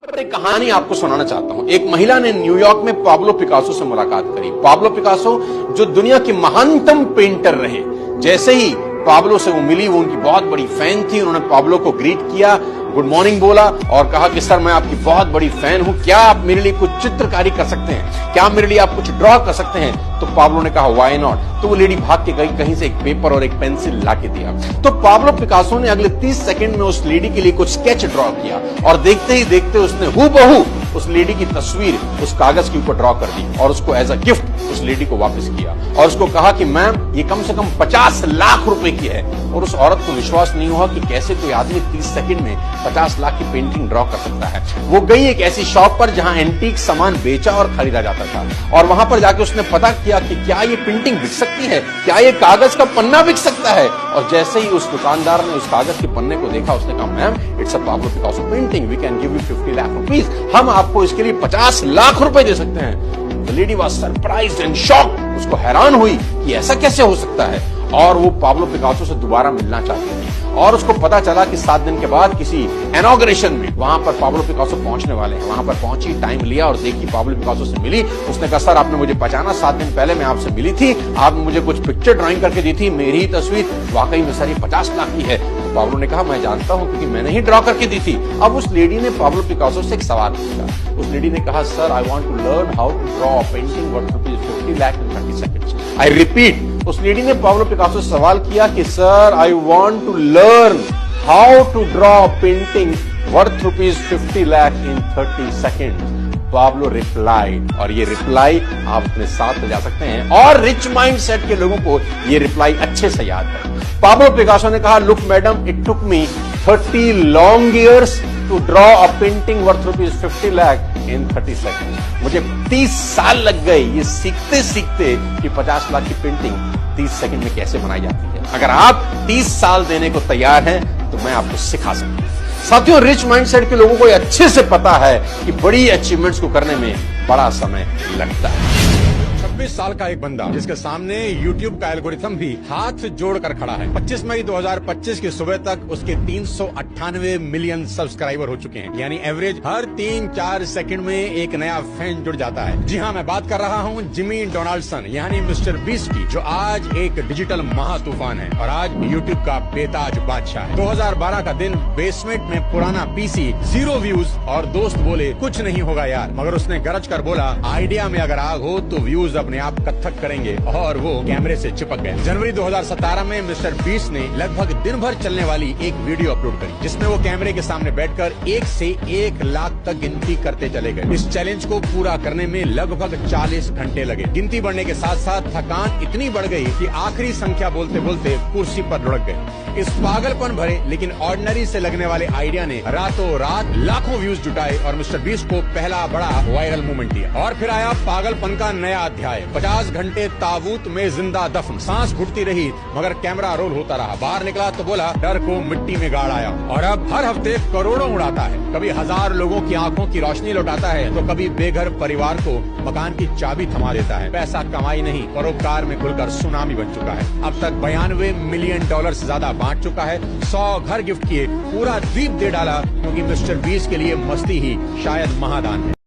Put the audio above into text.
एक कहानी आपको सुनाना चाहता हूं। एक महिला ने न्यूयॉर्क में पाब्लो पिकासो से मुलाकात करी। पाब्लो पिकासो जो दुनिया की महानतम पेंटर रहे, जैसे ही पाब्लो से वो मिली, वो उनकी बहुत बड़ी फैन थी। उन्होंने पाब्लो को ग्रीट किया, गुड मॉर्निंग बोला और कहा कि सर मैं आपकी बहुत बड़ी फैन हूं, क्या आप मेरे लिए कुछ चित्रकारी कर सकते हैं, क्या मेरे लिए आप कुछ ड्रॉ कर सकते हैं। तो पाब्लो ने कहा व्हाई नॉट। तो वो लेडी भाग के गई, कहीं से एक पेपर और एक पेंसिल ला के दिया। तो पाब्लो पिकासो ने अगले 30 सेकंड में उस लेडी के लिए कुछ स्केच ड्रॉ किया और देखते ही देखते उसने हूबहू उस लेडी की तस्वीर उस कागज के ऊपर ड्रॉ कर दी और उसको एज अ गिफ्ट उस लेडी को वापस किया और उसको कहा कि मैम ये कम से कम 50 लाख रुपए की है। और उस औरत को विश्वास नहीं हुआ कि कैसे कोई आदमी 30 सेकंड में 50 लाख की पेंटिंग ड्रॉ कर सकता है। वो गई एक ऐसी शॉप पर जहां एंटीक सामान बेचा और खरीदा जाता था और वहां पर जाके उसने पता किया कि क्या ये पेंटिंग बिक सकती है, क्या ये कागज का पन्ना बिक सकता है। और जैसे ही उस दुकानदार ने उस कागज के पन्ने को देखा, उसने कहा ma'am it's a Pablo Picasso painting, we can give you 50 lakh rupees, हम आपको इसके लिए 50 लाख रुपए दे सकते हैं। The lady was surprised and shocked. उसको हैरान हुई कि ऐसा कैसे हो सकता है और वो पाब्लो पिकासो से दोबारा मिलना चाहती थी। और उसको पता चला कि 7 दिन के बाद किसी इनॉग्रेशन में वहां पर पाब्लो पिकासो पहुंचने वाले हैं। वहां पर पहुंची, टाइम लिया और देखी, पाब्लो पिकासो से मिली। उसने कहा सर आपने मुझे पहचाना, 7 दिन पहले मैं आपसे मिली थी, आपने मुझे कुछ पिक्चर ड्राइंग करके दी थी, मेरी ही तस्वीर वाकई में सर ये 50 लाख की है। तो पाब्लो ने कहा मैं जानता हूं क्योंकि मैंने ही ड्रॉ करके दी थी। अब उस लेडी ने पाब्लो पिकासो से एक सवाल पूछा। उस लेडी ने कहा sir I want to learn how to draw a painting worth ₹50 lakh in 30 seconds। I repeat, उस लेडी ने पाब्लो पिकासो से सवाल किया कि sir I want to learn how to draw painting worth ₹50 lakh in 30 seconds। Pablo replied, और ये reply आप अपने साथ ले जा सकते हैं और रिच माइंड सेट के लोगों को ये रिप्लाई अच्छे से याद है। पाब्लो पिकासो ने कहा look madam, it took me 30 long years to draw a painting worth ₹50 lakh in 30 seconds। मुझे 30 साल लग गए ये सीखते सीखते कि 50 लाख की पेंटिंग 30 सेकंड में कैसे बनाई जाती है। अगर आप 30 साल देने को तैयार हैं तो मैं आपको सिखा सकता हूं। साथियों, रिच माइंडसेट के लोगों को अच्छे से पता है कि बड़ी अचीवमेंट्स को करने में बड़ा समय लगता है। 26 साल का एक बंदा जिसके सामने YouTube का एल्गोरिथम भी हाथ जोड़कर खड़ा है। 25 मई 2025 की सुबह तक उसके 398 मिलियन सब्सक्राइबर हो चुके हैं, यानी एवरेज हर 3-4 सेकंड में एक नया फैन जुड़ जाता है। जी हाँ, मैं बात कर रहा हूँ जिमी डोनाल्डसन यानी मिस्टर बीस्ट की, जो आज एक डिजिटल महातूफान है और आज YouTube का बेताज बादशाह है। 2012 का दिन, बेसमेंट में पुराना PC, 0 व्यूज और दोस्त बोले कुछ नहीं होगा यार, मगर उसने गरज कर बोला आइडिया में अगर आग हो तो व्यूज अपने आप कत्थक करेंगे और वो कैमरे से चिपक गए। जनवरी 2017 में मिस्टर बीस्ट ने लगभग दिन भर चलने वाली एक वीडियो अपलोड करी जिसमें वो कैमरे के सामने बैठकर 1 से 1 लाख तक गिनती करते चले गए। इस चैलेंज को पूरा करने में लगभग 40 घंटे लगे। गिनती बढ़ने के साथ साथ थकान इतनी बढ़ गई कि आखिरी संख्या बोलते बोलते कुर्सी पर लुढ़क गए। इस पागलपन भरे लेकिन ऑर्डिनरी से लगने वाले आइडिया ने रातों रात लाखों व्यूज जुटाए और मिस्टर बीस्ट को पहला बड़ा वायरल मूवमेंट दिया। और फिर आया पागलपन का नया अध्याय। 50 घंटे ताबूत में जिंदा दफन, सांस घुटती रही मगर कैमरा रोल होता रहा। बाहर निकला तो बोला डर को मिट्टी में गाड़ आया। और अब हर हफ्ते करोड़ों उड़ाता है, कभी 1000 लोगों की आंखों की रोशनी लौटाता है तो कभी बेघर परिवार को मकान की चाबी थमा देता है। पैसा कमाई नहीं, परोपकार में खुलकर सुनामी बन चुका है। अब तक $92 मिलियन से ज्यादा बांट चुका है। 100 घर गिफ्ट किए, पूरा द्वीप दे डाला क्योंकि मिस्टर बीस्ट के लिए मस्ती ही शायद महादान है।